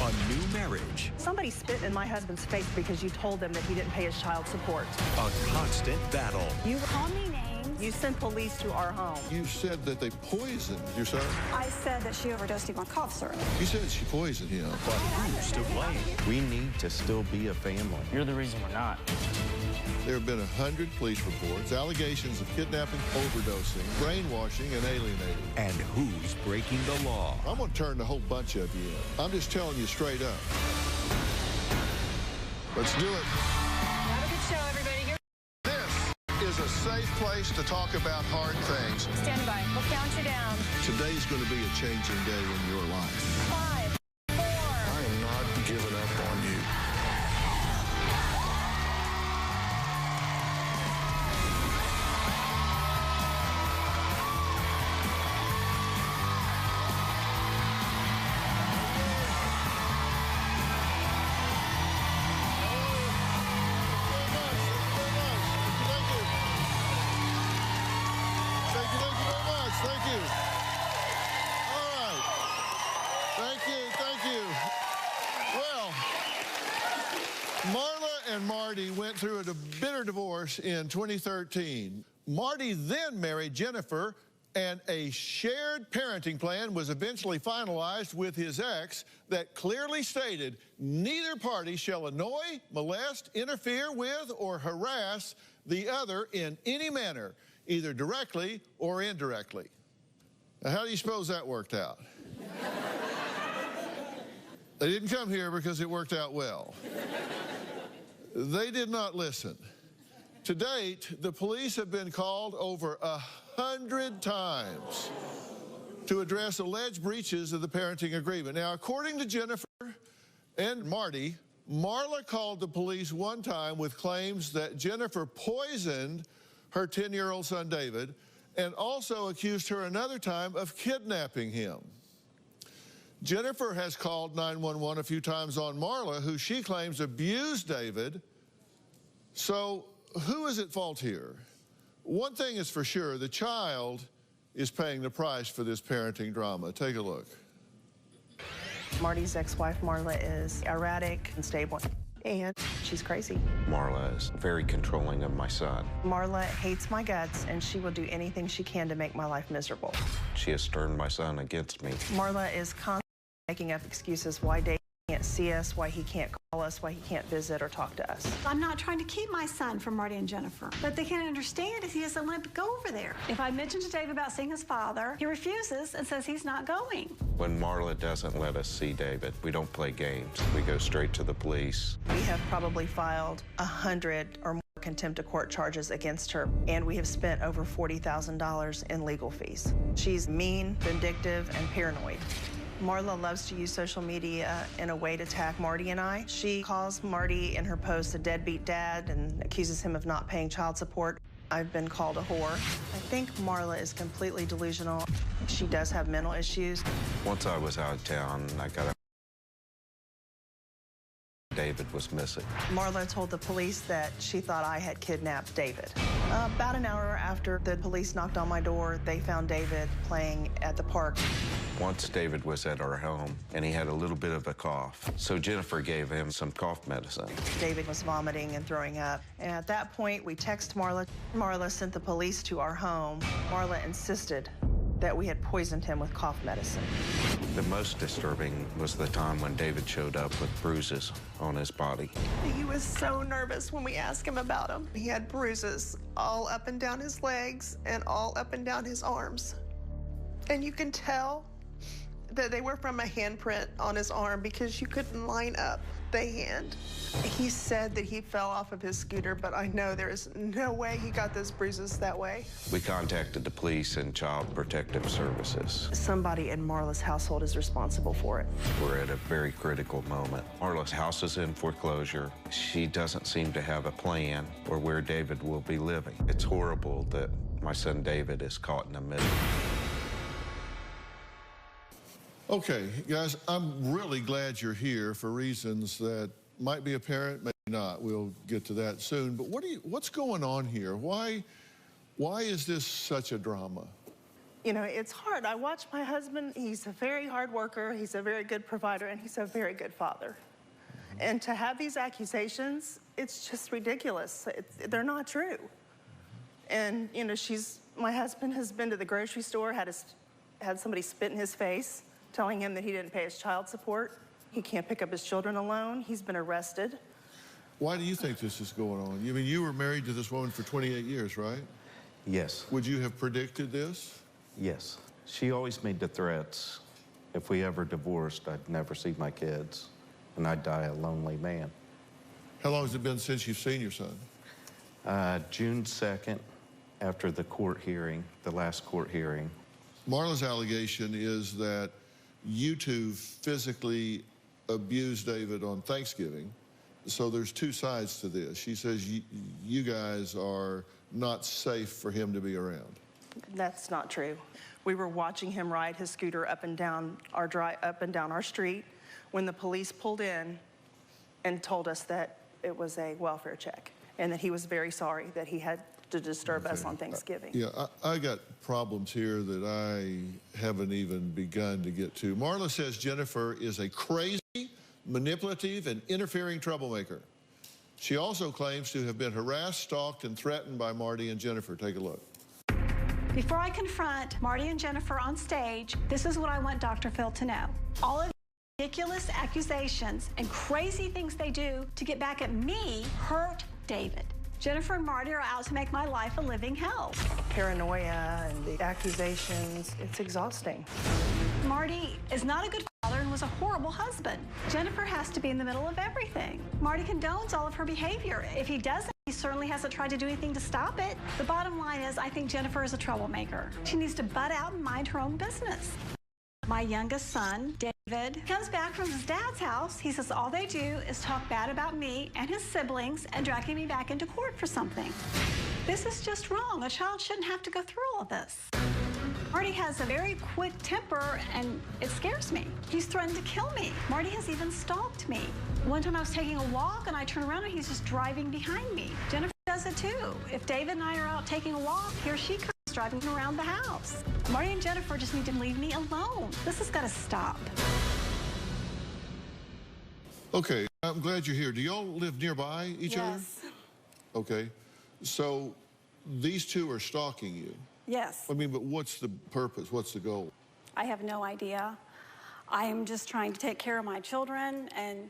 a new marriage, Somebody spit in my husband's face because you told them that he didn't pay his child support. a constant battle. You call me names. You sent police to our home. You said that they poisoned your son. I said that she overdosed him on cough syrup. You said she poisoned him. But who's to blame? We need to still be a family. You're the reason we're not. There have been 100 police reports, allegations of kidnapping, overdosing, brainwashing, and alienating. And who's breaking the law? I'm going to turn the whole bunch of you in. I'm just telling you straight up. Let's do it. Have a good show, everybody. Here. This is a safe place to talk about hard things. Stand by. We'll count you down. Today's going to be a changing day in your life. 5, 4. I am not giving up on you. Thank you. All right. Thank you. Well, Marla and Marty went through a bitter divorce in 2013. Marty then married Jennifer, and a shared parenting plan was eventually finalized with his ex that clearly stated neither party shall annoy, molest, interfere with, or harass the other in any manner, either directly or indirectly. Now, how do you suppose that worked out? They didn't come here because it worked out well. They did not listen. To date, the police have been called over 100 times to address alleged breaches of the parenting agreement. Now, according to Jennifer and Marty, Marla called the police one time with claims that Jennifer poisoned her 10-year-old son, David, and also accused her another time of kidnapping him. Jennifer has called 911 a few times on Marla, who she claims abused David. So who is at fault here? One thing is for sure, the child is paying the price for this parenting drama. Take a look. Marty's ex-wife, Marla, is erratic, unstable, and she's crazy. Marla is very controlling of my son. Marla hates my guts, and she will do anything she can to make my life miserable. She has turned my son against me. Marla is constantly making up excuses why Dave can't see us, why he can't call us, why he can't visit or talk to us. I'm not trying to keep my son from Marty and Jennifer, but they can't understand is he doesn't let me go over there. If I mention to Dave about seeing his father, he refuses and says he's not going. When Marla doesn't let us see David, we don't play games. We go straight to the police. We have probably filed 100 or more contempt of court charges against her, and we have spent over $40,000 in legal fees. She's mean, vindictive, and paranoid. Marla loves to use social media in a way to attack Marty and I. She calls Marty in her posts a deadbeat dad and accuses him of not paying child support. I've been called a whore. I think Marla is completely delusional. She does have mental issues. Once I was out of town, I got a David was missing. Marla told the police that she thought I had kidnapped David. About an hour after the police knocked on my door, they found David playing at the park. Once David was at our home, and he had a little bit of a cough. So Jennifer gave him some cough medicine. David was vomiting and throwing up. And at that point, we texted Marla. Marla sent the police to our home. Marla insisted that we had poisoned him with cough medicine. The most disturbing was the time when David showed up with bruises on his body. He was so nervous when we asked him about him. He had bruises all up and down his legs and all up and down his arms. And you can tell that they were from a handprint on his arm because you couldn't line up the hand. He said that he fell off of his scooter, but I know there is no way he got those bruises that way. We contacted the police and Child Protective Services. Somebody in Marla's household is responsible for it. We're at a very critical moment. Marla's house is in foreclosure. She doesn't seem to have a plan or where David will be living. It's horrible that my son David is caught in the middle. Okay, guys, I'm really glad you're here for reasons that might be apparent, maybe not. We'll get to that soon. But what's going on here? Why is this such a drama? You know, it's hard. I watch my husband. He's a very hard worker. He's a very good provider, and he's a very good father. And to have these accusations, it's just ridiculous. They're not true. And, you know, my husband has been to the grocery store, had somebody spit in his face, telling him that he didn't pay his child support. He can't pick up his children alone. He's been arrested. Why do you think this is going on? I mean, you were married to this woman for 28 years, right? Yes. Would you have predicted this? Yes. She always made the threats. If we ever divorced, I'd never see my kids, and I'd die a lonely man. How long has it been since you've seen your son? June 2nd, after the court hearing, the last court hearing. Marla's allegation is that you two physically abused David on Thanksgiving. So there's two sides to this. She says you guys are not safe for him to be around. That's not true. We were watching him ride his scooter up and down our street when the police pulled in and told us that it was a welfare check and that he was very sorry that he had to disturb us on Thanksgiving. Yeah, I got problems here that I haven't even begun to get to. Marla says Jennifer is a crazy, manipulative, and interfering troublemaker. She also claims to have been harassed, stalked, and threatened by Marty and Jennifer. Take a look. Before I confront Marty and Jennifer on stage, this is what I want Dr. Phil to know. All of the ridiculous accusations and crazy things they do to get back at me hurt David. Jennifer and Marty are out to make my life a living hell. Paranoia and the accusations, it's exhausting. Marty is not a good father and was a horrible husband. Jennifer has to be in the middle of everything. Marty condones all of her behavior. If he doesn't, he certainly hasn't tried to do anything to stop it. The bottom line is, I think Jennifer is a troublemaker. She needs to butt out and mind her own business. My youngest son, David, comes back from his dad's house. He says all they do is talk bad about me and his siblings and dragging me back into court for something. This is just wrong. A child shouldn't have to go through all of this. Marty has a very quick temper, and it scares me. He's threatened to kill me. Marty has even stalked me. One time I was taking a walk, and I turn around, and he's just driving behind me. Jennifer does it, too. If David and I are out taking a walk, here she comes driving around the house. Marty and Jennifer just need to leave me alone. This has got to stop. Okay, I'm glad you're here. Do y'all live nearby each other? Yes. Okay, so these two are stalking you. Yes. I mean, but what's the purpose? What's the goal? I have no idea. I am just trying to take care of my children, and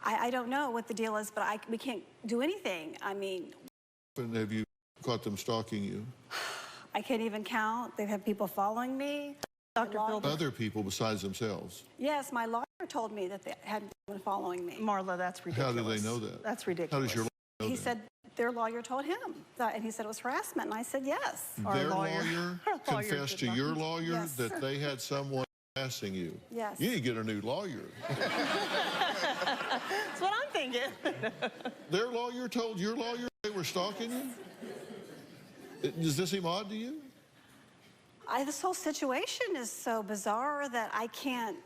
I don't know what the deal is, but we can't do anything. I mean... And have you caught them stalking you? I can't even count. They've had people following me. Dr. Phil, Other people besides themselves? Yes, my lawyer told me that they had been following me. Marla, that's ridiculous. How do they know that? That's ridiculous. How does your lawyer know He that? said their lawyer told him that, and he said it was harassment, and I said yes. Their lawyer confessed to did not. your lawyer Yes. that they had someone harassing you? Yes. You need to get a new lawyer. That's what I'm thinking. Their lawyer told your lawyer they were stalking you? Does this seem odd to you? This whole situation is so bizarre that I can't...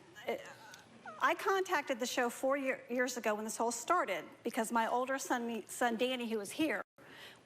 I contacted the show 4 years ago when this whole started because my older son Danny, who was here,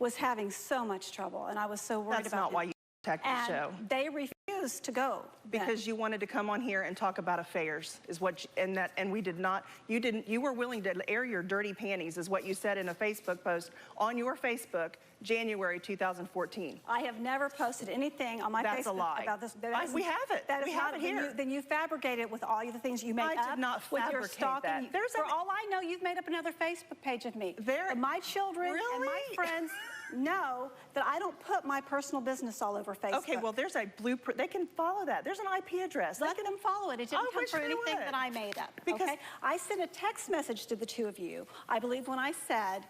was having so much trouble, and I was so worried That's about not him. why you contacted the show. And they refused to go. Because you wanted to come on here and talk about affairs, is what, and we did not. You were willing to air your dirty panties, is what you said in a Facebook post on your Facebook, January 2014. I have never posted anything on my That's Facebook a lie. about this. We have it. That We is have not it here. Then you fabricate it with all the things you make I up. did not with your fabricate stalking. that. For all I know, you've made up another Facebook page of me. There- And my children and my Really? friends know that I don't put my personal business all over Facebook. Okay, well, there's a blueprint. They can follow that. There's an IP address. Let them follow it. It didn't I come wish from they anything would. that I made up. Because- okay? I sent a text message to the two of you, I believe, when I said,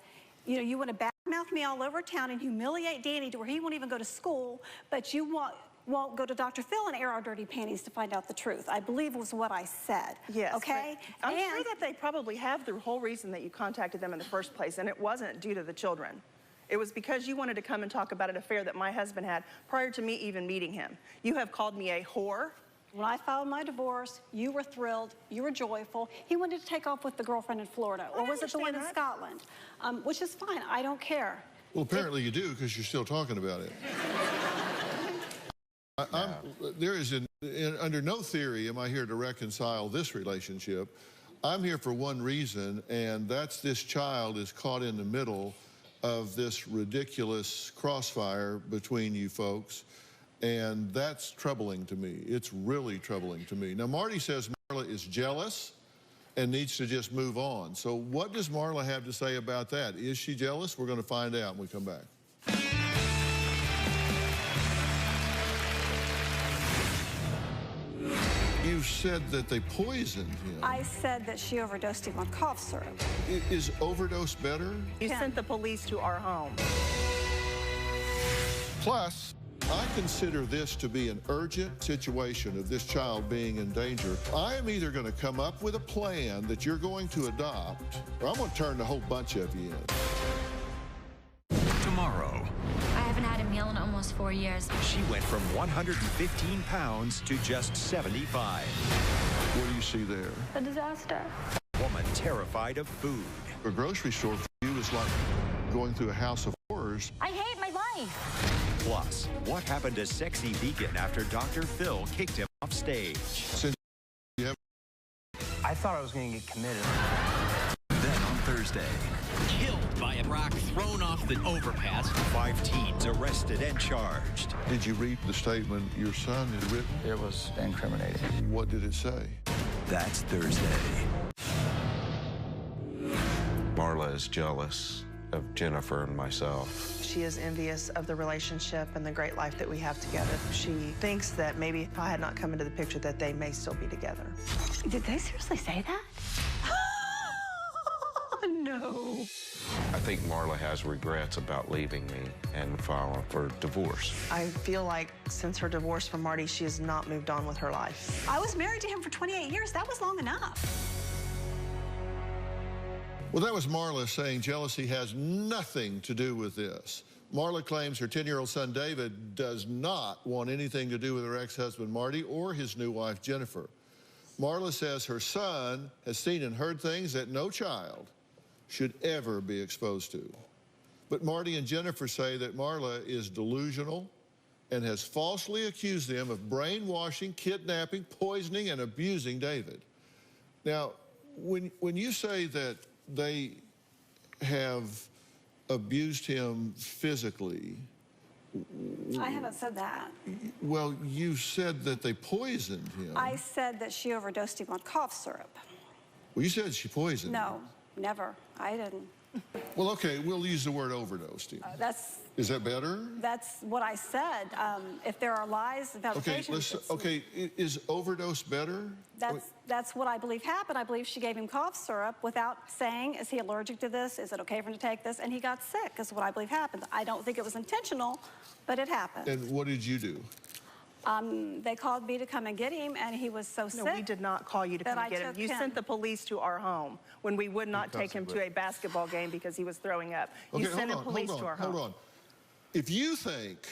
you know, you want to badmouth me all over town and humiliate Danny to where he won't even go to school, but you won't go to Dr. Phil and air our dirty panties to find out the truth. I believe was what I said. Yes. Okay? I'm sure that they probably have the whole reason that you contacted them in the first place, and it wasn't due to the children. It was because you wanted to come and talk about an affair that my husband had prior to me even meeting him. You have called me a whore. When I filed my divorce, you were thrilled, you were joyful. He wanted to take off with the girlfriend in Florida, or was it the one in Scotland? Which is fine, I don't care. Well, apparently you do because you're still talking about it. There is, under no theory am I here to reconcile this relationship. I'm here for one reason, and that's this child is caught in the middle of this ridiculous crossfire between you folks, and that's troubling to me. It's really troubling to me. Now, Marty says Marla is jealous and needs to just move on. So what does Marla have to say about that? Is she jealous? We're going to find out when we come back. You said that they poisoned him. I said that she overdosed him on cough syrup. Is overdose better? You sent the police to our home. Plus, I consider this to be an urgent situation of this child being in danger. I am either going to come up with a plan that you're going to adopt, or I'm going to turn the whole bunch of you in. Tomorrow, I haven't had a meal in almost 4 years. she went from 115 pounds to just 75. What do you see there? A disaster. Woman terrified of food. A grocery store for you is like going through a house of horrors. I hate my life. Plus, what happened to sexy vegan after Dr. Phil kicked him off stage? Since you have I thought I was going to get committed. Then on Thursday, Killed by a rock thrown off the overpass. 5 teens arrested and charged. Did you read the statement your son had written? It was incriminating. What did it say? That's Thursday. Marla is jealous of Jennifer and myself. She is envious of the relationship and the great life that we have together. She thinks that maybe if I had not come into the picture that they may still be together. Did they seriously say that? No. I think Marla has regrets about leaving me and filing for divorce. I feel like since her divorce from Marty, she has not moved on with her life. I was married to him for 28 years. That was long enough. Well, that was Marla saying jealousy has nothing to do with this. Marla claims her 10-year-old son, David, does not want anything to do with her ex-husband, Marty, or his new wife, Jennifer. Marla says her son has seen and heard things that no child should ever be exposed to. But Marty and Jennifer say that Marla is delusional and has falsely accused them of brainwashing, kidnapping, poisoning, and abusing David. Now, when you say that they have abused him physically, I haven't said that. well, you said that they poisoned him. I said that she overdosed him on cough syrup. Well, you said she poisoned him. No, never. I didn't. Well, okay, we'll use the word overdosed him. Is that better? That's what I said. If there are lies, Okay, fabrications. is overdose better? That's what I believe happened. I believe she gave him cough syrup without saying, is he allergic to this? Is it okay for him to take this? And he got sick, is what I believe happened. I don't think it was intentional, but it happened. And what did you do? They called me to come and get him, and he was so sick. No, we did not call you to that come I get him. took You him. sent the police to our home when we would not take him to a basketball game because he was throwing up. You sent the police to our home. Hold on. If you think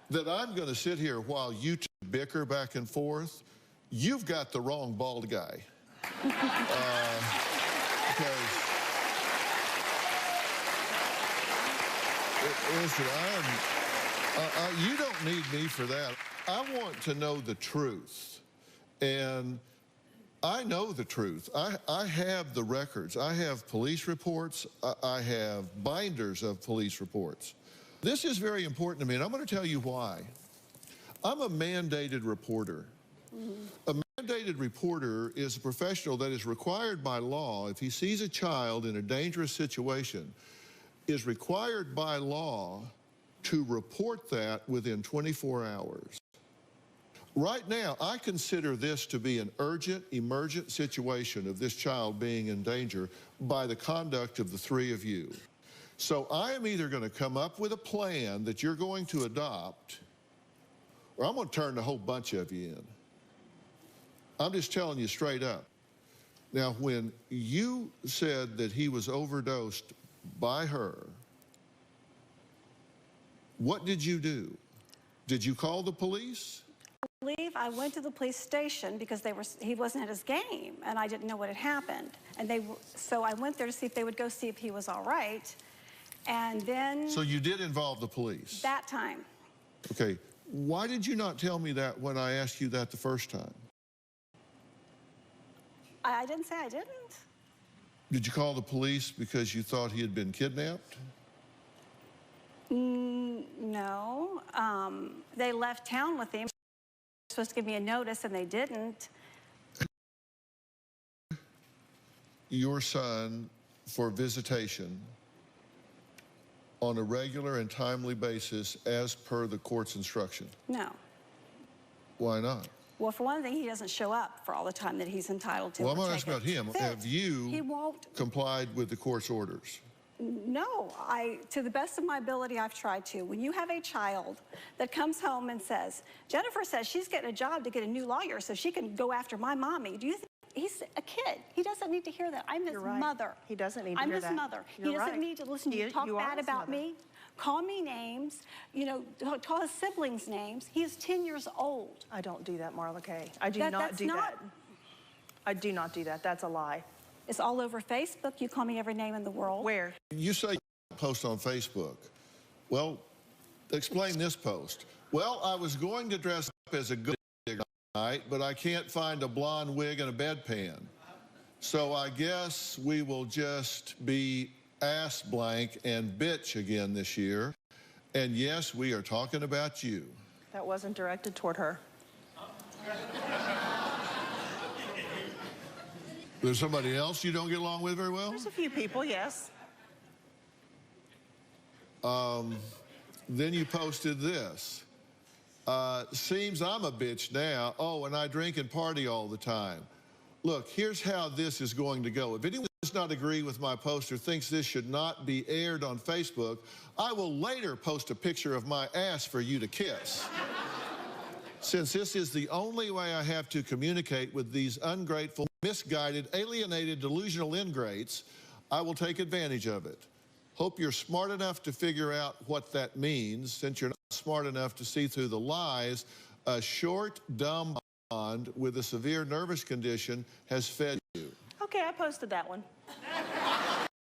that I'm going to sit here while you two bicker back and forth, you've got the wrong bald guy. Because, listen, you don't need me for that. I want to know the truth. And I know the truth. I have the records. I have police reports. I have binders of police reports. This is very important to me, and I'm going to tell you why. I'm a mandated reporter. A mandated reporter is a professional that is required by law, if he sees a child in a dangerous situation, is required by law to report that within 24 hours. Right now, I consider this to be an urgent, emergent situation of this child being in danger by the conduct of the three of you. So I am either going to come up with a plan that you're going to adopt, or I'm going to turn the whole bunch of you in. I'm just telling you straight up. Now, when you said that he was overdosed by her, what did you do? Did you call the police? I believe I went to the police station because he wasn't at his game, and I didn't know what had happened. And so I went there to see if they would go see if he was all right. And then... So you did involve the police? That time. Okay. Why did you not tell me that when I asked you that the first time? I didn't say I didn't. Did you call the police because you thought he had been kidnapped? No. They left town with him. They were supposed to give me a notice, and they didn't. Your son for visitation on a regular and timely basis as per the court's instruction? No. Why not? Well, for one thing, he doesn't show up for all the time that he's entitled to. Well, I'm not asking about him. Have you He won't. complied with the court's orders? No, to the best of my ability, I've tried to. When you have a child that comes home and says, Jennifer says she's getting a job to get a new lawyer so she can go after my mommy, do you think he's a kid? He doesn't need to hear that. I'm his mother. He doesn't need to I'm hear his that. mother. You're He doesn't right. need to listen to you talk bad about me, call me names, you know, call his siblings names. He is 10 years old. I don't do that, Marla Kay. I do not do that. I do not do that. That's a lie. It's all over Facebook. You call me every name in the world. Where? You say you post on Facebook. Well, explain this post. Well, I was going to dress up as a good tonight, but I can't find a blonde wig and a bedpan. So I guess we will just be ass blank and bitch again this year. And yes, we are talking about you. That wasn't directed toward her. There's somebody else you don't get along with very well? There's a few people, yes. Then you posted this. Seems I'm a bitch now. Oh, and I drink and party all the time. Look, here's how this is going to go. If anyone does not agree with my post or thinks this should not be aired on Facebook, I will later post a picture of my ass for you to kiss. Since this is the only way I have to communicate with these ungrateful, misguided, alienated, delusional ingrates, I will take advantage of it. Hope you're smart enough to figure out what that means. Since you're not smart enough to see through the lies, a short, dumb blonde with a severe nervous condition has fed you. Okay, I posted that one.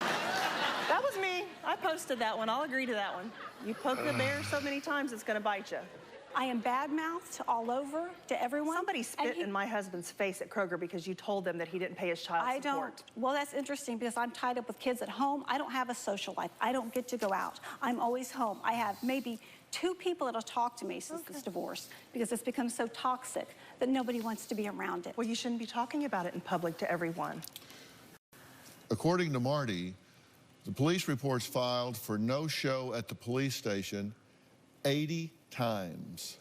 That was me. I posted that one. I'll agree to that one. You poke the bear so many times, it's going to bite you. I am bad-mouthed all over to everyone. Somebody spit in my husband's face at Kroger because you told them that he didn't pay his child support. I don't. Well, that's interesting because I'm tied up with kids at home. I don't have a social life. I don't get to go out. I'm always home. I have maybe 2 people that'll talk to me since this divorce because it's become so toxic that nobody wants to be around it. Well, you shouldn't be talking about it in public to everyone. According to Marty, the police reports filed for no show at the police station 80 times.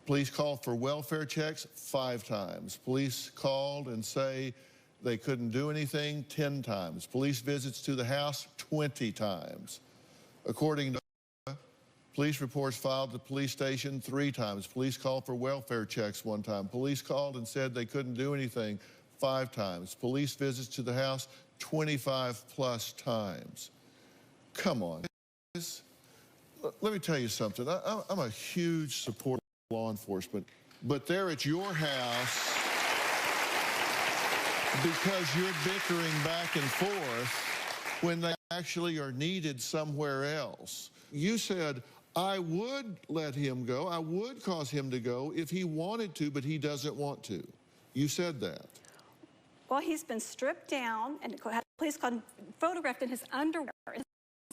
Police called for welfare checks 5 times. Police called and say they couldn't do anything 10 times. Police visits to the house 20 times. According to police reports filed at the police station 3 times. Police called for welfare checks 1 time. Police called and said they couldn't do anything 5 times. Police visits to the house 25 plus times. Come on. Let me tell you something. I'm a huge supporter of law enforcement, but they're at your house because you're bickering back and forth when they actually are needed somewhere else. You said, I would let him go. I would cause him to go if he wanted to, but he doesn't want to. You said that. Well, he's been stripped down and had police photographed in his underwear.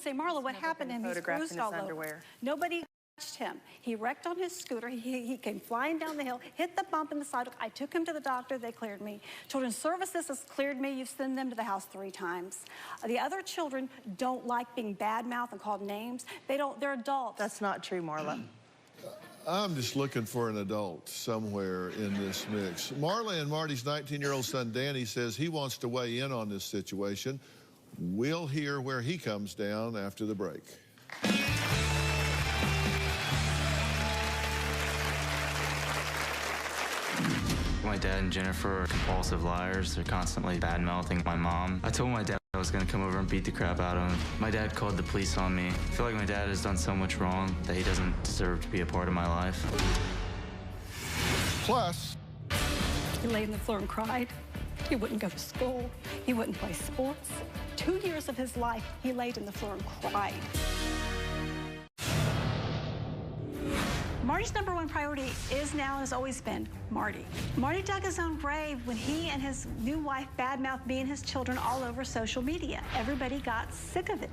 Say, Marla, what happened to him? He's bruised all over. Nobody touched him. He wrecked on his scooter. He came flying down the hill, hit the bump in the sidewalk. I took him to the doctor. They cleared me. Children's Services has cleared me. You've sent them to the house 3 times. The other children don't like being bad-mouthed and called names. They're adults. That's not true, Marla. I'm just looking for an adult somewhere in this mix. Marla and Marty's 19-year-old son, Danny, says he wants to weigh in on this situation. We'll hear where he comes down after the break. My dad and Jennifer are compulsive liars. They're constantly bad-mouthing my mom. I told my dad I was going to come over and beat the crap out of him. My dad called the police on me. I feel like my dad has done so much wrong that he doesn't deserve to be a part of my life. Plus, he laid on the floor and cried. He wouldn't go to school. He wouldn't play sports. 2 years of his life, he laid on the floor and cried. Marty's #1 priority is now and has always been Marty. Marty dug his own grave when he and his new wife badmouthed me and his children all over social media. Everybody got sick of it.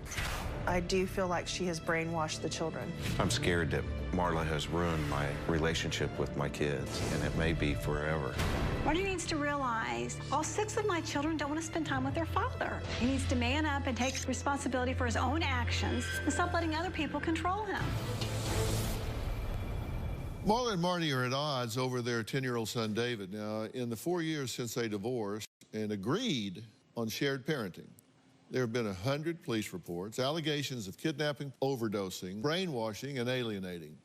I do feel like she has brainwashed the children. I'm scared that Marla has ruined my relationship with my kids, and it may be forever. Marty needs to realize all 6 of my children don't want to spend time with their father. He needs to man up and take responsibility for his own actions and stop letting other people control him. Marla and Marty are at odds over their 10-year-old son, David. Now, in the 4 years since they divorced and agreed on shared parenting, there have been 100 police reports, allegations of kidnapping, overdosing, brainwashing, and alienating.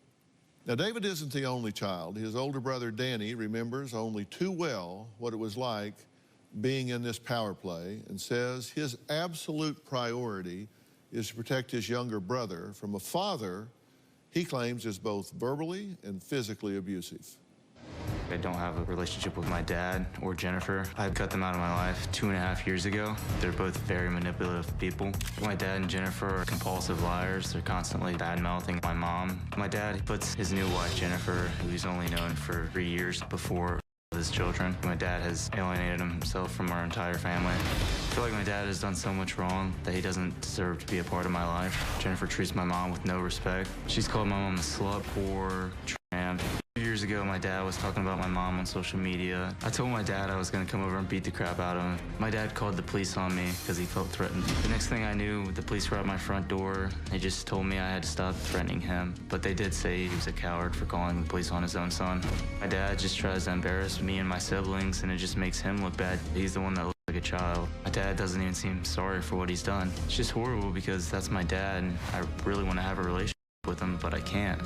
Now, David isn't the only child. His older brother, Danny, remembers only too well what it was like being in this power play and says his absolute priority is to protect his younger brother from a father he claims is both verbally and physically abusive. I don't have a relationship with my dad or Jennifer. I cut them out of my life 2.5 years ago. They're both very manipulative people. My dad and Jennifer are compulsive liars. They're constantly bad-mouthing my mom. My dad puts his new wife, Jennifer, who he's only known for 3 years, before his children. My dad has alienated himself from our entire family. I feel like my dad has done so much wrong that he doesn't deserve to be a part of my life. Jennifer treats my mom with no respect. She's called my mom a slut, whore, tramp. Years ago, my dad was talking about my mom on social media. I told my dad I was going to come over and beat the crap out of him. My dad called the police on me because he felt threatened. The next thing I knew, the police were at my front door. They just told me I had to stop threatening him. But they did say he was a coward for calling the police on his own son. My dad just tries to embarrass me and my siblings, and it just makes him look bad. He's the one that looks like a child. My dad doesn't even seem sorry for what he's done. It's just horrible because that's my dad, and I really want to have a relationship with him, but I can't.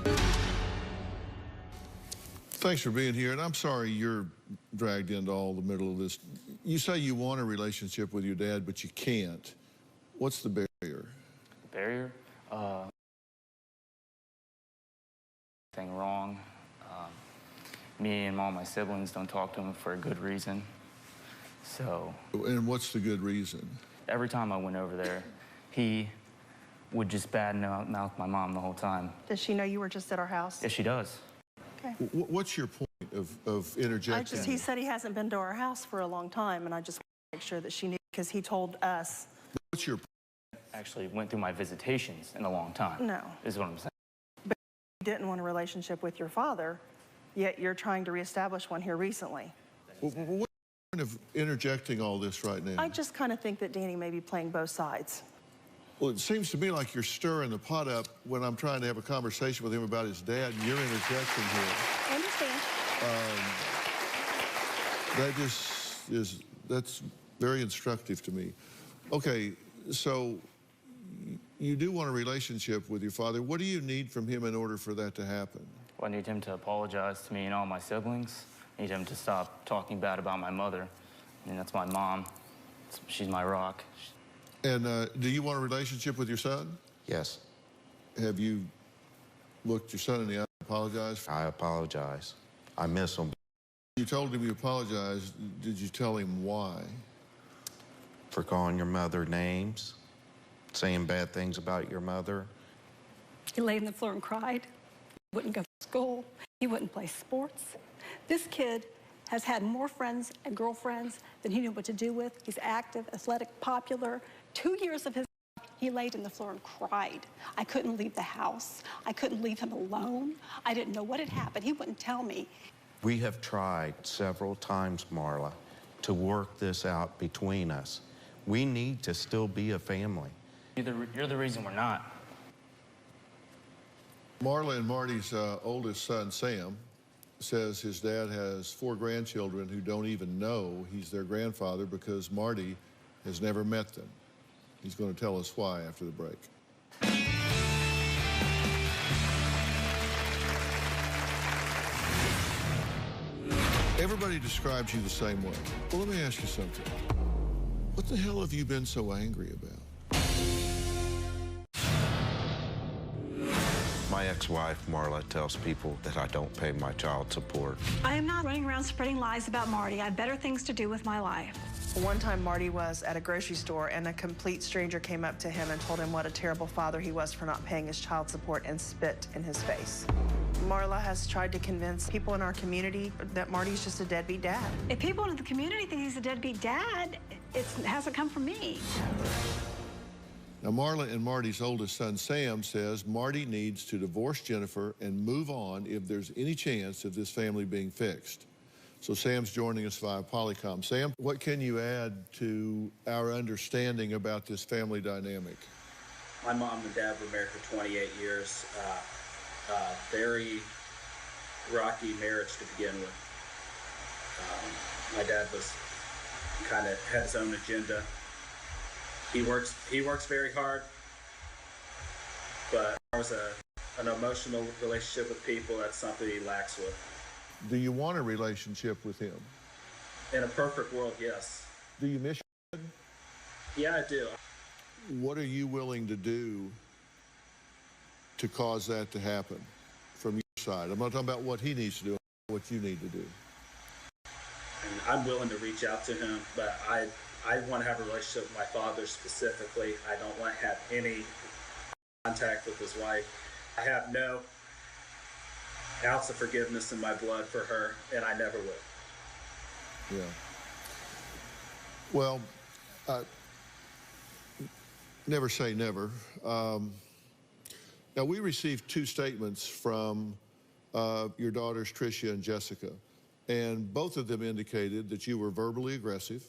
Thanks for being here, and I'm sorry you're dragged into all the middle of this. You say you want a relationship with your dad, but you can't. What's the barrier? The barrier? Thing wrong. Me and all my siblings don't talk to him for a good reason. So. And what's the good reason? Every time I went over there, he would just badmouth my mom the whole time. Does she know you were just at our house? Yes, she does. Okay. What's your point of interjecting? He said he hasn't been to our house for a long time, and I just want to make sure that she knew, because he told us. What's your point? Actually went through my visitations in a long time. No. Is what I'm saying. But you didn't want a relationship with your father, yet you're trying to reestablish one here recently. What's the point of interjecting all this right now? I just kind of think that Danny may be playing both sides. Well, it seems to me like you're stirring the pot up when I'm trying to have a conversation with him about his dad, and you're interjecting here. I understand. That just is, that's very instructive to me. Okay, so you do want a relationship with your father. What do you need from him in order for that to happen? Well, I need him to apologize to me and all my siblings. I need him to stop talking bad about my mother. I mean, that's my mom. She's my rock. And do you want a relationship with your son? Yes. Have you looked your son in the eye and apologized? I apologize. I miss him. You told him you apologized. Did you tell him why? For calling your mother names, saying bad things about your mother. He laid on the floor and cried. He wouldn't go to school. He wouldn't play sports. This kid has had more friends and girlfriends than he knew what to do with. He's active, athletic, popular. 2 years of his life, he laid on the floor and cried. I couldn't leave the house. I couldn't leave him alone. I didn't know what had happened. He wouldn't tell me. We have tried several times, Marla, to work this out between us. We need to still be a family. You're the reason we're not. Marla and Marty's oldest son, Sam, says his dad has 4 grandchildren who don't even know he's their grandfather because Marty has never met them. He's going to tell us why after the break. Everybody describes you the same way. Well, let me ask you something. What the hell have you been so angry about? My ex-wife, Marla, tells people that I don't pay my child support. I am not running around spreading lies about Marty. I have better things to do with my life. One time Marty was at a grocery store and a complete stranger came up to him and told him what a terrible father he was for not paying his child support and spit in his face. Marla has tried to convince people in our community that Marty's just a deadbeat dad. If people in the community think he's a deadbeat dad, it hasn't come from me. Now, Marla and Marty's oldest son, Sam, says Marty needs to divorce Jennifer and move on if there's any chance of this family being fixed. So Sam's joining us via Polycom. Sam, what can you add to our understanding about this family dynamic? My mom and dad were married for 28 years. Very rocky marriage to begin with. My dad was kind of had his own agenda. He works very hard, but there was an emotional relationship with people. That's something he lacks with. Do you want a relationship with him? In a perfect world, yes. Do you miss your dad? Yeah, I do. What are you willing to do to cause that to happen from your side? I'm not talking about what he needs to do, what you need to do. And I'm willing to reach out to him, but I want to have a relationship with my father specifically. I don't want to have any contact with his wife. I have no ounce of forgiveness in my blood for her, and I never will. Yeah. Well, never say never. Now, we received 2 statements from your daughters, Tricia and Jessica, and both of them indicated that you were verbally aggressive,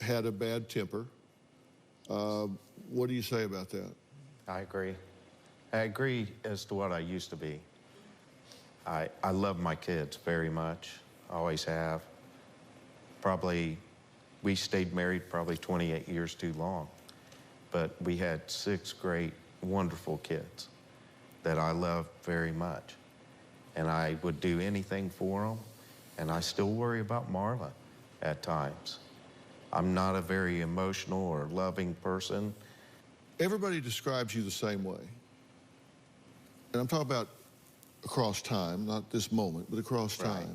had a bad temper. What do you say about that? I agree. I agree as to what I used to be. I love my kids very much, always have. We stayed married probably 28 years too long, but we had 6 great, wonderful kids that I love very much. And I would do anything for them, and I still worry about Marla at times. I'm not a very emotional or loving person. Everybody describes you the same way. And I'm talking about across time, not this moment, but across time. Right.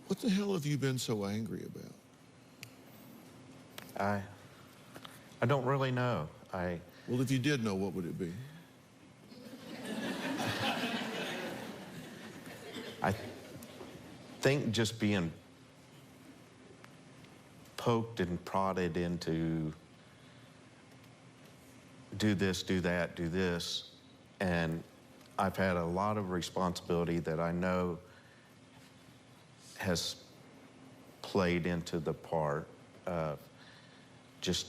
What the hell have you been so angry about? I don't really know. Well, if you did know, what would it be? I think just being poked and prodded into do this, do that, do this, and I've had a lot of responsibility that I know has played into the part of just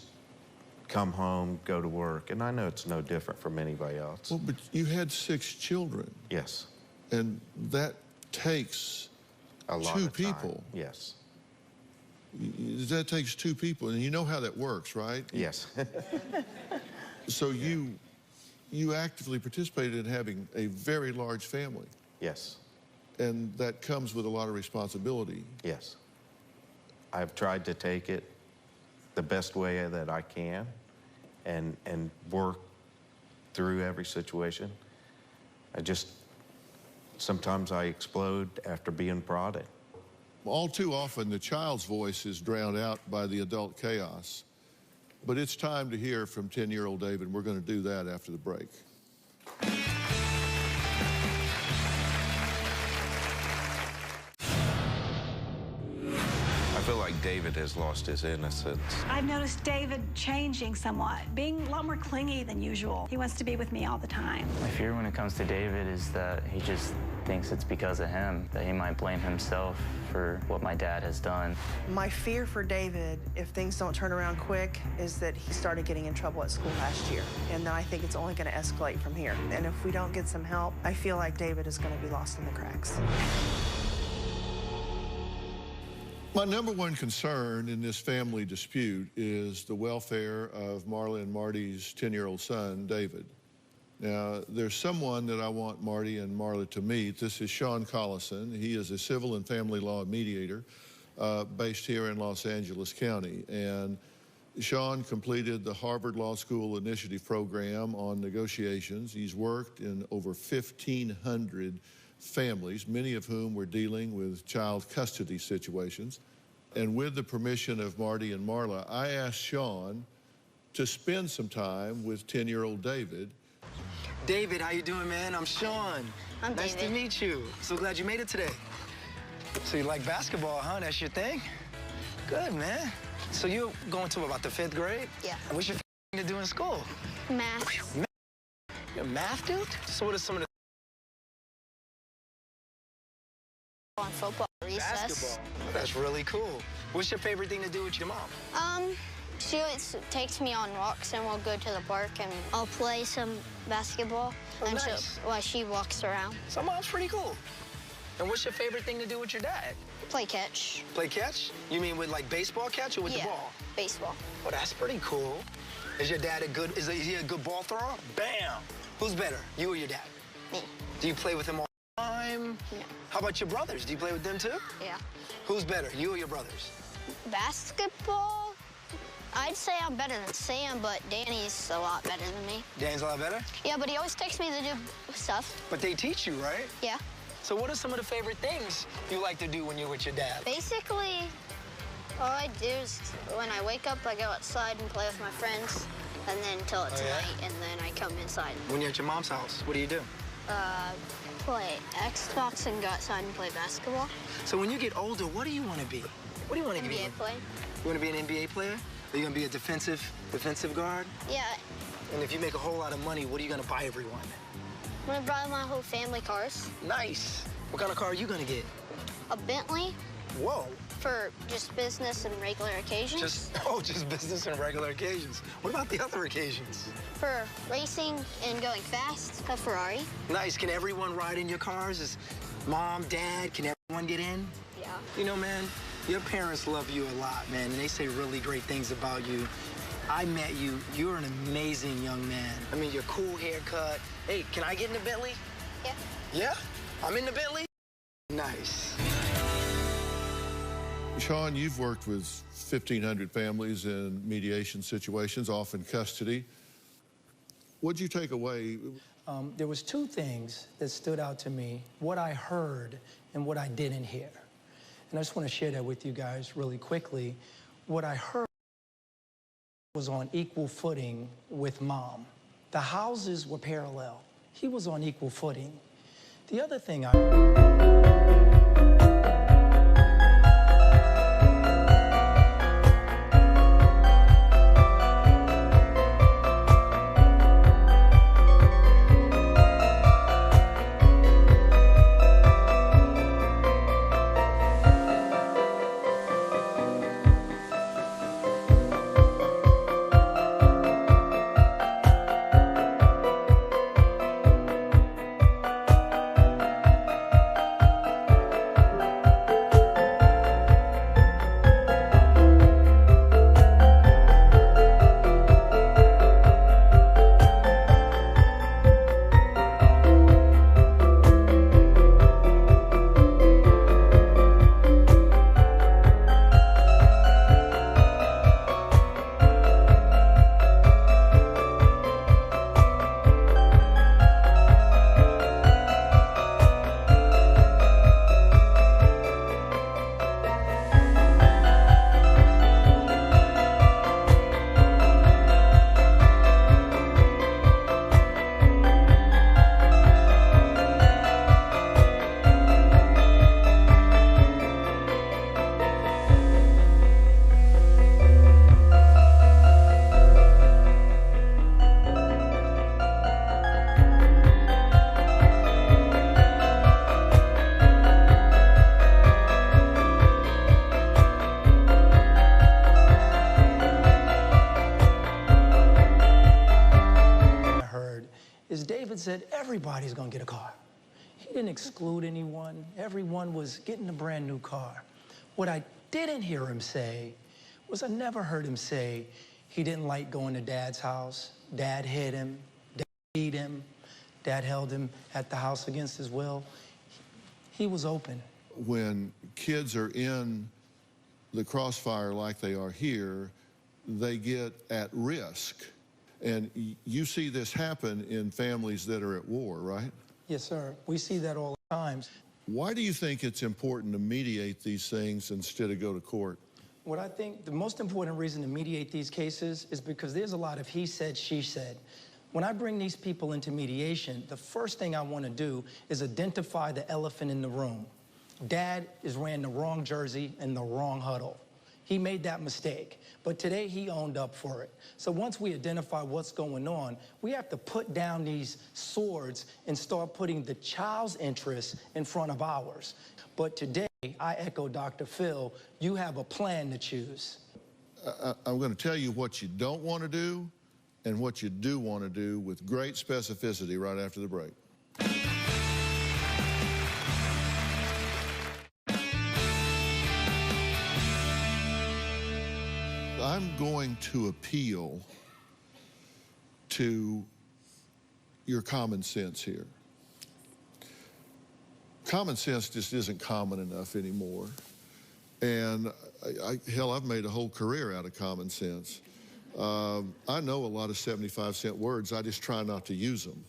come home, go to work, and I know it's no different from anybody else. Well, but you had 6 children. Yes. And that takes A lot 2 of time. people. Yes. That takes 2 people, and you know how that works, right? Yes. So you actively participated in having a very large family, Yes. and that comes with a lot of responsibility. Yes. I've tried to take it the best way that I can and work through every situation. Sometimes I explode after being prodded. All too often, the child's voice is drowned out by the adult chaos. But it's time to hear from 10-year-old David. We're going to do that after the break. I feel like David has lost his innocence. I've noticed David changing somewhat, being a lot more clingy than usual. He wants to be with me all the time. My fear when it comes to David is that he just thinks it's because of him, that he might blame himself for what my dad has done. My fear for David, if things don't turn around quick, is that he started getting in trouble at school last year. And then I think it's only going to escalate from here. And if we don't get some help, I feel like David is going to be lost in the cracks. My number one concern in this family dispute is the welfare of Marla and Marty's 10-year-old son, David. Now, there's someone that I want Marty and Marla to meet. This is Sean Collison. He is a civil and family law mediator based here in Los Angeles County. And Sean completed the Harvard Law School Initiative Program on negotiations. He's worked in over 1,500 families, many of whom were dealing with child custody situations. And with the permission of Marty and Marla, I asked Sean to spend some time with 10-year-old David. David, how you doing, man? I'm Sean. I'm nice David. to meet you. So glad you made it today. So you like basketball, huh? That's your thing? Good, man. So you're going to about the 5th grade? Yeah. And what's your thing to do in school? Math. You're a math dude? So what are some of the... On football recess. Basketball. Oh, that's really cool. What's your favorite thing to do with your mom? She always takes me on walks, and we'll go to the park, and I'll play some basketball, and nice. while she walks around. So mom's pretty cool. And what's your favorite thing to do with your dad? Play catch. Play catch? You mean with like baseball catch or with the ball? Baseball. Oh, that's pretty cool. Is your dad is he a good ball thrower? Bam! Who's better, you or your dad? Me. Do you play with him all the time? No. How about your brothers? Do you play with them too? Yeah. Who's better, you or your brothers? Basketball, I'd say I'm better than Sam, but Danny's a lot better than me. Dan's a lot better? Yeah, but he always takes me to do stuff. But they teach you, right? Yeah. So what are some of the favorite things you like to do when you're with your dad? Basically, all I do is when I wake up, I go outside and play with my friends, and then until it's night, and then I come inside. When you're at your mom's house, what do you do? Play Xbox and go outside and play basketball. So when you get older, what do you want to be? What do you want to be? NBA player. You want to be an NBA player? Are you going to be a defensive guard? Yeah. And if you make a whole lot of money, what are you going to buy everyone? I'm gonna buy my whole family cars. Nice. What kind of car are you going to get? A Bentley. Whoa. For just business and regular occasions. Just business and regular occasions. What about the other occasions? For racing and going fast, a Ferrari. Nice. Can everyone ride in your cars? Is mom, dad, can everyone get in? Yeah. You know, man, your parents love you a lot, man, and they say really great things about you. I met you. You're an amazing young man. I mean, your cool haircut. Hey, can I get in the Bentley? Yeah. Yeah? I'm in the Bentley? Nice. Sean, you've worked with 1,500 families in mediation situations, often custody. What'd you take away? There was 2 things that stood out to me, what I heard and what I didn't hear. And I just want to share that with you guys really quickly. What I heard was on equal footing with mom. The houses were parallel. He was on equal footing. The other thing David said everybody's gonna get a car. He didn't exclude anyone. Everyone was getting a brand new car. What I didn't hear him say was I never heard him say he didn't like going to Dad's house. Dad hit him, Dad beat him, Dad held him at the house against his will. He was open. When kids are in the crossfire like they are here, they get at risk. And you see this happen in families that are at war, right? Yes, sir. We see that all the time. Why do you think it's important to mediate these things instead of go to court? What I think the most important reason to mediate these cases is because there's a lot of he said, she said. When I bring these people into mediation, the first thing I want to do is identify the elephant in the room. Dad is wearing the wrong jersey and the wrong huddle. He made that mistake, but today he owned up for it. So once we identify what's going on, we have to put down these swords and start putting the child's interests in front of ours. But today, I echo Dr. Phil, you have a plan to choose. I'm going to tell you what you don't want to do and what you do want to do with great specificity right after the break. I'm going to appeal to your common sense here. Common sense just isn't common enough anymore. And hell, I've made a whole career out of common sense. I know a lot of 75-cent words. I just try not to use them.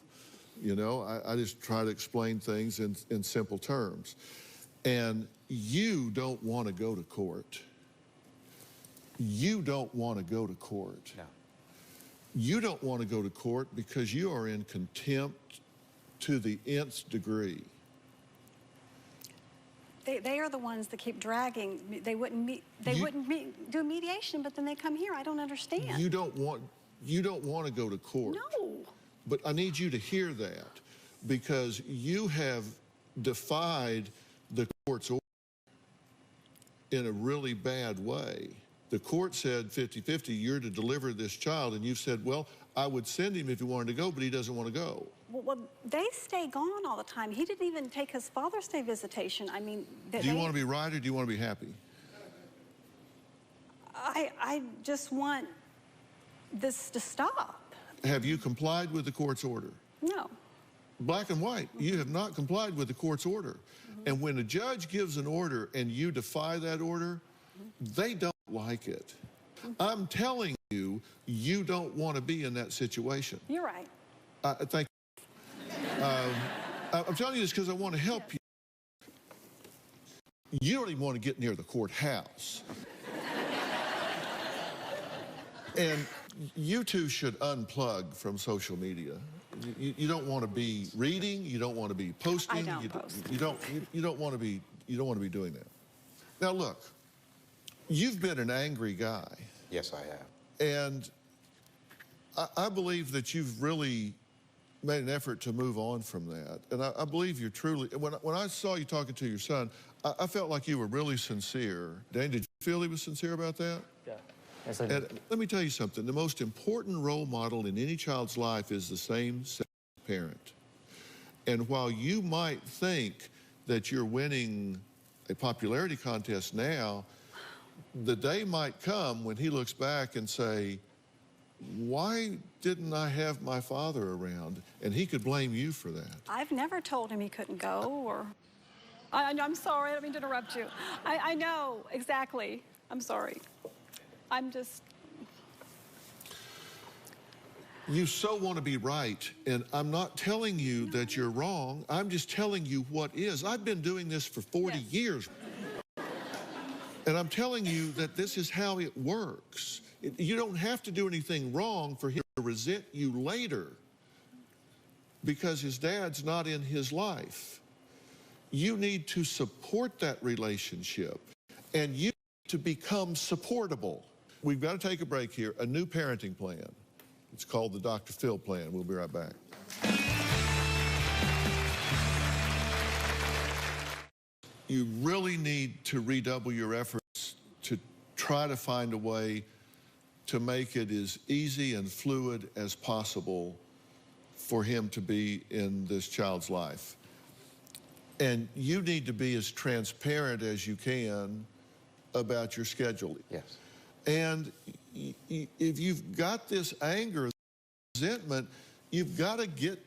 You know, I just try to explain things in simple terms. And you don't want to go to court. You don't want to go to court. No. You don't want to go to court because you are in contempt to the nth degree. They are the ones that keep dragging. They wouldn't do mediation, but then they come here. I don't understand. You don't want to go to court. No. But I need you to hear that because you have defied the court's order in a really bad way. The court said 50-50, you're to deliver this child, and you've said, well, I would send him if he wanted to go, but he doesn't want to go. Well, they stay gone all the time. He didn't even take his Father's Day visitation. I mean, do you want to be right or do you want to be happy? I just want this to stop. Have you complied with the court's order? No. Black and white, you have not complied with the court's order. And when a judge gives an order and you defy that order, they don't like it. I'm telling you, you don't want to be in that situation. You're right. Thank you. I'm telling you this because I want to help you. You don't even want to get near the courthouse. And you two should unplug from social media. You don't want to be reading. You don't want to be posting. I don't post. You don't want to be doing that. Now look, you've been an angry guy. Yes, I have. And I believe that you've really made an effort to move on from that. And I believe you're truly, when I saw you talking to your son, I felt like you were really sincere. Dane, did you feel he was sincere about that? Yeah. Yes, I did. And let me tell you something. The most important role model in any child's life is the same parent. And while you might think that you're winning a popularity contest now, the day might come when he looks back and say, why didn't I have my father around? And he could blame you for that. I've never told him he couldn't go or... I'm sorry, I don't mean to interrupt you. I know, exactly. I'm sorry. I'm just... You so want to be right, and I'm not telling you that you're wrong. I'm just telling you what is. I've been doing this for 40 years. And I'm telling you that this is how it works. You don't have to do anything wrong for him to resent you later because his dad's not in his life. You need to support that relationship, and you need to become supportable. We've got to take a break here. A new parenting plan. It's called the Dr. Phil plan. We'll be right back. You really need to redouble your efforts to try to find a way to make it as easy and fluid as possible for him to be in this child's life. And you need to be as transparent as you can about your schedule. Yes. And if you've got this anger, resentment, you've got to get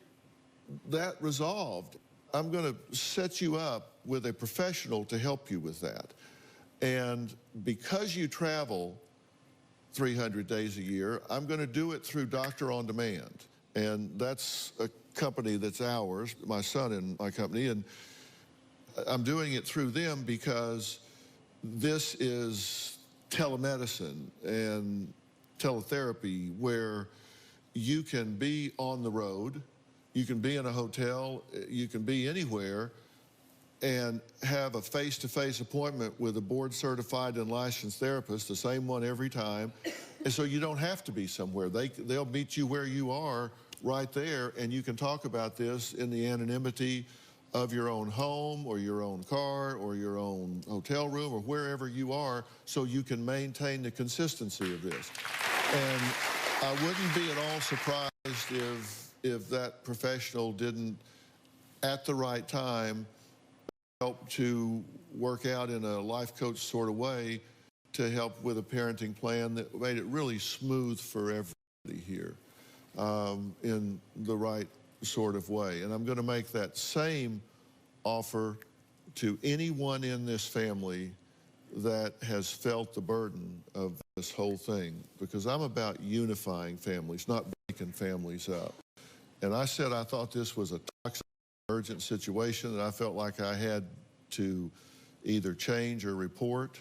that resolved. I'm going to set you up with a professional to help you with that. And because you travel 300 days a year, I'm going to do it through Doctor on Demand. And that's a company that's ours, my son and my company. And I'm doing it through them because this is telemedicine and teletherapy where you can be on the road, you can be in a hotel, you can be anywhere and have a face-to-face appointment with a board-certified and licensed therapist, the same one every time. And so you don't have to be somewhere. They'll meet you where you are right there, and you can talk about this in the anonymity of your own home or your own car or your own hotel room or wherever you are, so you can maintain the consistency of this. And I wouldn't be at all surprised if that professional didn't, at the right time, help to work out in a life coach sort of way to help with a parenting plan that made it really smooth for everybody here in the right sort of way. And I'm going to make that same offer to anyone in this family that has felt the burden of this whole thing, because I'm about unifying families, not breaking families up. And I said I thought this was a toxic, urgent situation that I felt like I had to either change or report.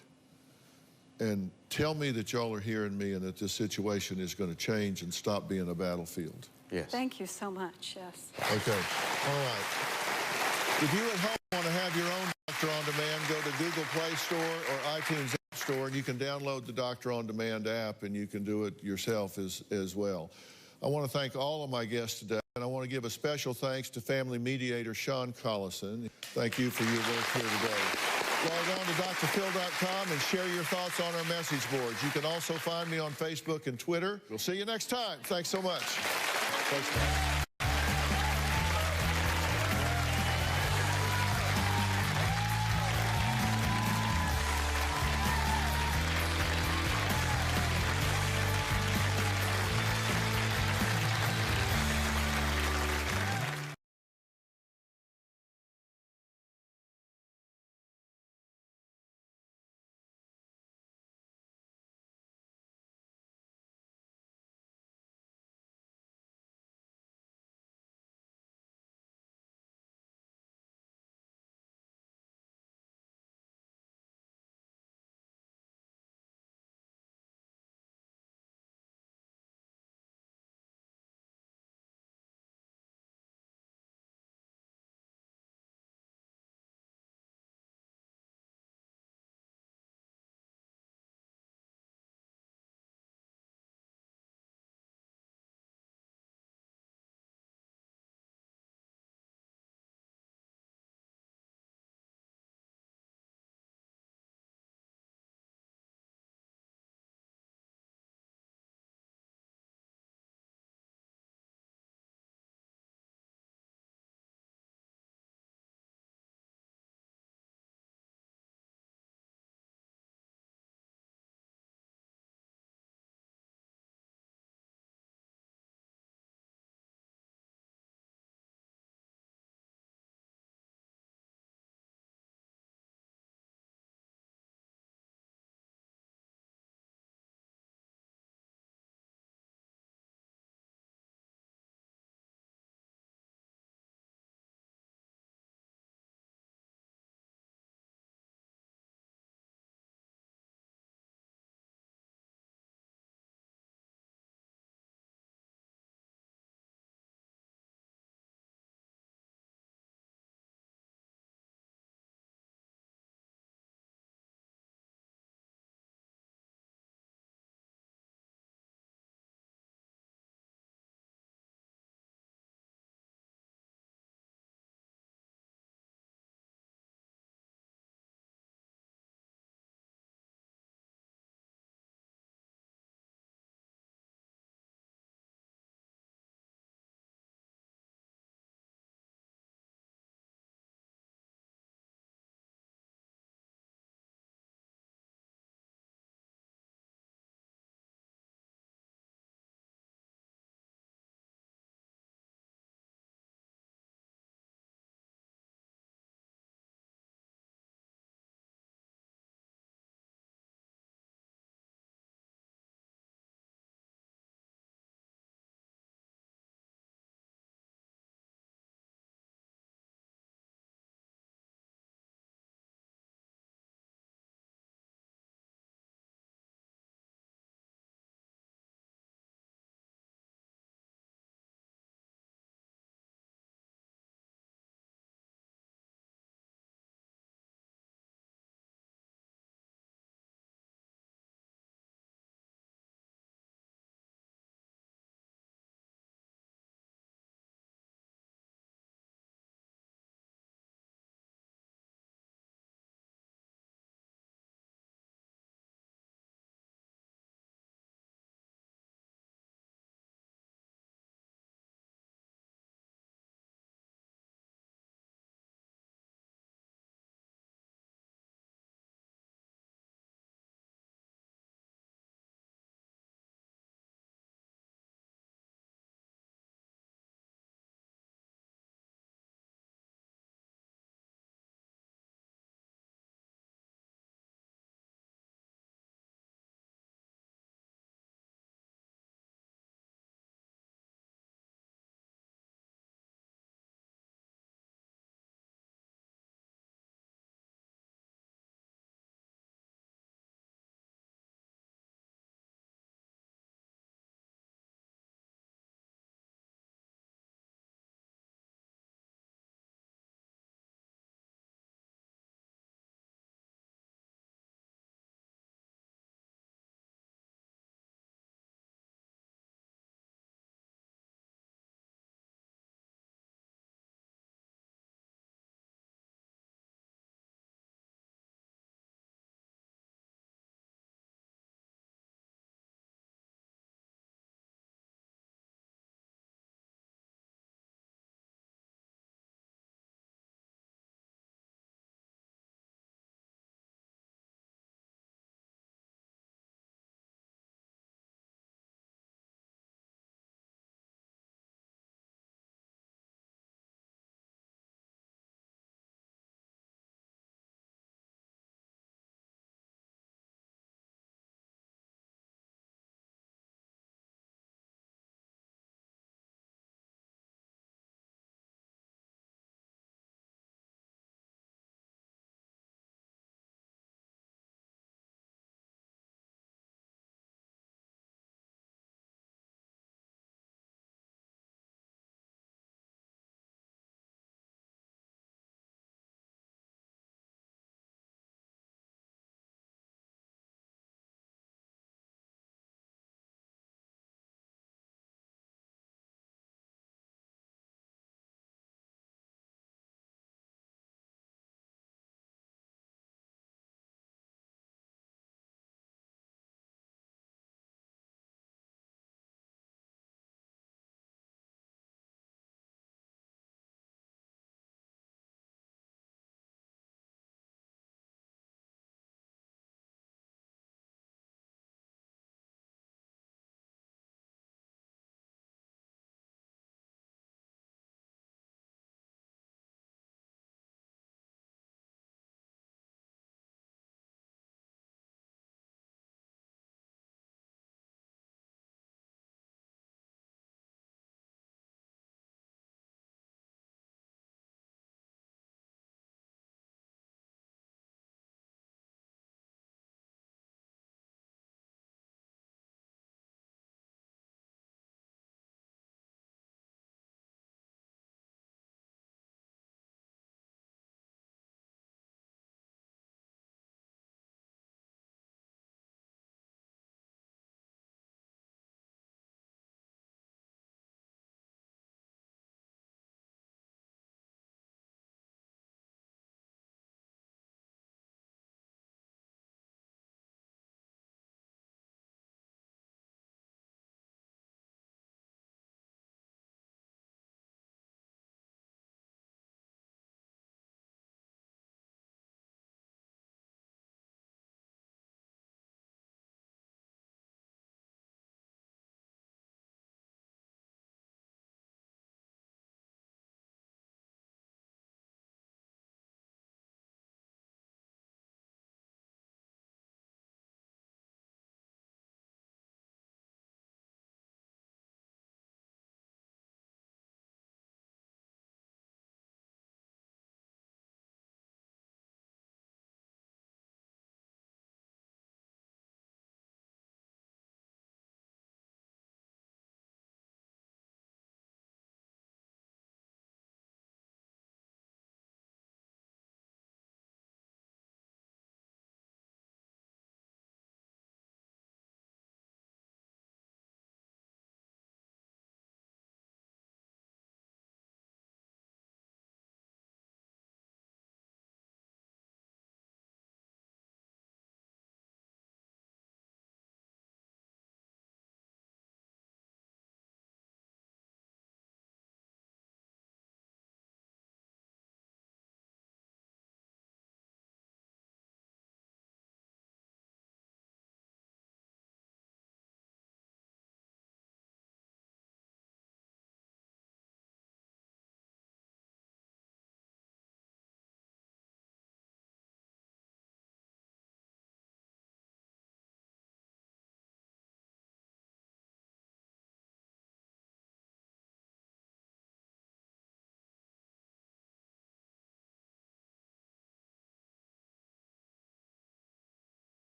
And tell me that y'all are hearing me and that this situation is going to change and stop being a battlefield. Yes. Thank you so much, yes. Okay, all right. If you at home want to have your own Doctor on Demand, go to Google Play Store or iTunes App Store, and you can download the Doctor on Demand app, and you can do it yourself as well. I want to thank all of my guests today, and I want to give a special thanks to family mediator Sean Collison. Thank you for your work here today. Log on to drphil.com and share your thoughts on our message boards. You can also find me on Facebook and Twitter. We'll see you next time. Thanks so much. Thanks.